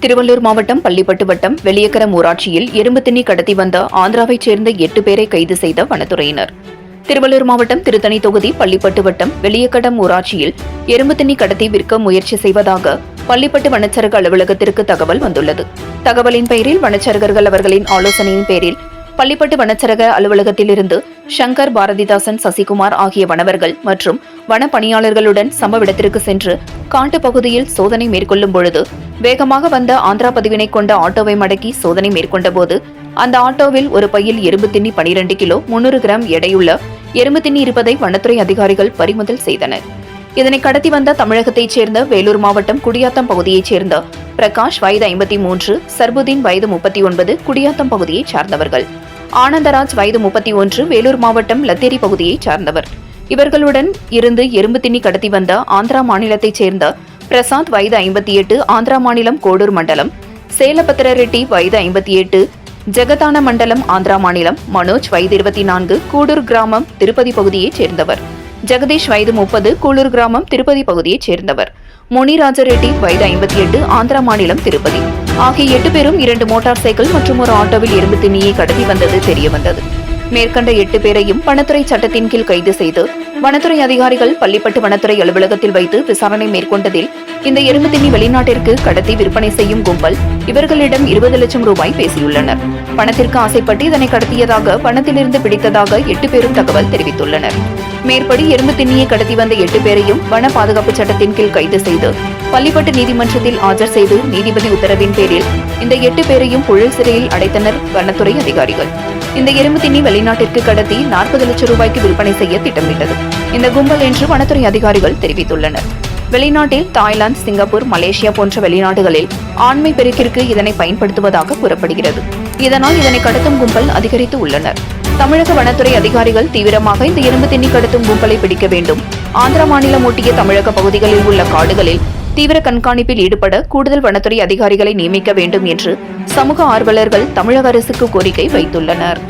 திருவள்ளூர் மாவட்டம் பள்ளிப்பட்டு வட்டம் வெளியக்கரம் ஊராட்சியில் எறும்பு தின்னி கடத்தி வந்த ஆந்திராவைச் சேர்ந்த 8 பேரை கைது செய்த வனத்துறையினர். திருவள்ளூர் மாவட்டம் திருத்தணி தொகுதி பள்ளிப்பட்டு வட்டம் வெளியக்கடம் ஊராட்சியில் எறும்பு தின்னி கடத்தி விற்க முயற்சி செய்வதாக பள்ளிப்பட்டு வனச்சரக அலுவலகத்திற்கு தகவல் வந்துள்ளது. தகவலின் பெயரில் வனச்சரகர்கள் அவர்களின் ஆலோசனையின் பேரில் பள்ளிப்பட்டு வனச்சரக அலுவலகத்திலிருந்து சங்கர், பாரதிதாசன், சசிகுமார் ஆகிய வனவர்கள் மற்றும் வன பணியாளர்களுடன் சம்பவ இடத்திற்கு சென்று காட்டு பகுதியில் சோதனை மேற்கொள்ளும் பொழுது வேகமாக வந்த ஆந்திரா பதிவினை கொண்ட ஆட்டோவை மடக்கி சோதனை மேற்கொண்ட போது அந்த ஆட்டோவில் ஒரு பையில் எறும்பு தின்னி 12 கிலோ 300 கிராம் எடையுள்ள எறும்பு தின்னி இருப்பதை வனத்துறை அதிகாரிகள் பறிமுதல் செய்தனர். இதனை கடத்தி வந்த தமிழகத்தைச் சேர்ந்த வேலூர் மாவட்டம் குடியாத்தம் பகுதியைச் சேர்ந்த பிரகாஷ் வயது 53, சர்புதீன் வயது 39 குடியாத்தம் பகுதியைச் சார்ந்தவர்கள், ஆனந்தராஜ் வயது 31 வேலூர் மாவட்டம் லத்தேரி பகுதியைச் சார்ந்தவர். இவர்களுடன் இருந்து எறும்பு தின்னி கடத்தி வந்த ஆந்திரா மாநிலத்தைச் சேர்ந்த பிரசாத் வயது 58 ஆந்திரா மாநிலம் கோடூர் மண்டலம், சேலபத்திர ரெட்டி வயது 58 ஜெகதான மண்டலம் ஆந்திரா மாநிலம், மனோஜ் வயது 24 கூடூர் கிராமம் திருப்பதி பகுதியைச் சேர்ந்தவர், ஜெகதீஷ் வயது 30 கூலூர் கிராமம் திருப்பதி பகுதியைச் சேர்ந்தவர், முனிராஜ ரெட்டி வயது 58 ஆந்திரா மாநிலம் திருப்பதி ஆகிய 8 பேரும் 2 மோட்டார் சைக்கிள் மற்றும் ஒரு ஆட்டோவில் எறும்பு திண்ணியை கடத்தி வந்தது தெரியவந்தது. மேற்கண்ட 8 பேரையும் வனத்துறை சட்டத்தின் கீழ் கைது செய்து வனத்துறை அதிகாரிகள் பள்ளிப்பட்டு வனத்துறை அலுவலகத்தில் வைத்து விசாரணை மேற்கொண்டதில் இந்த எறும்பு தின்னி வெளிநாட்டிற்கு கடத்தி விற்பனை செய்யும் கும்பல் இவர்களிடம் 20 லட்சம் ரூபாய் பேசியுள்ளனர். பணத்திற்கு ஆசைப்பட்டு இதனை கடத்தியதாக வனத்திலிருந்து பிடித்ததாக 8 பேரும் தகவல் தெரிவித்துள்ளனர். மேற்படி எறும்பு திண்ணியை கடத்தி வந்த 8 பேரையும் வன பாதுகாப்பு சட்டத்தின் கீழ் கைது செய்து பள்ளிப்பட்டு நீதிமன்றத்தில் ஆஜர் செய்து நீதிபதி உத்தரவின் பேரில் இந்த 8 பேரையும் புழல் சிறையில் அடைத்தனர் வனத்துறை அதிகாரிகள். இந்த எறும்பு தின்னி வெளிநாட்டிற்கு கடத்தி 40 லட்சம் ரூபாய்க்கு விற்பனை செய்ய திட்டமிட்டது இந்த கும்பல் என்று வனத்துறை அதிகாரிகள் தெரிவித்துள்ளனர். வெளிநாட்டில் தாய்லாந்து, சிங்கப்பூர், மலேசியா போன்ற வெளிநாடுகளில் ஆண்மை பெருக்கிற்கு இதனை பயன்படுத்துவதாக கூறப்படுகிறது. இதனால் இதனை கடத்தும் கும்பல் அதிகரித்து உள்ளனர். தமிழக வனத்துறை அதிகாரிகள் தீவிரமாக இந்த எறும்பு தின்னி கடத்தும் கும்பலை பிடிக்க வேண்டும். ஆந்திரா மாநிலம் ஒட்டிய தமிழக பகுதிகளில் உள்ள காடுகளில் தீவிர கண்காணிப்பில் ஈடுபட கூடுதல் வனத்துறை அதிகாரிகளை நியமிக்க வேண்டும் என்று சமூக ஆர்வலர்கள் தமிழக அரசுக்கு கோரிக்கை வைத்துள்ளனர்.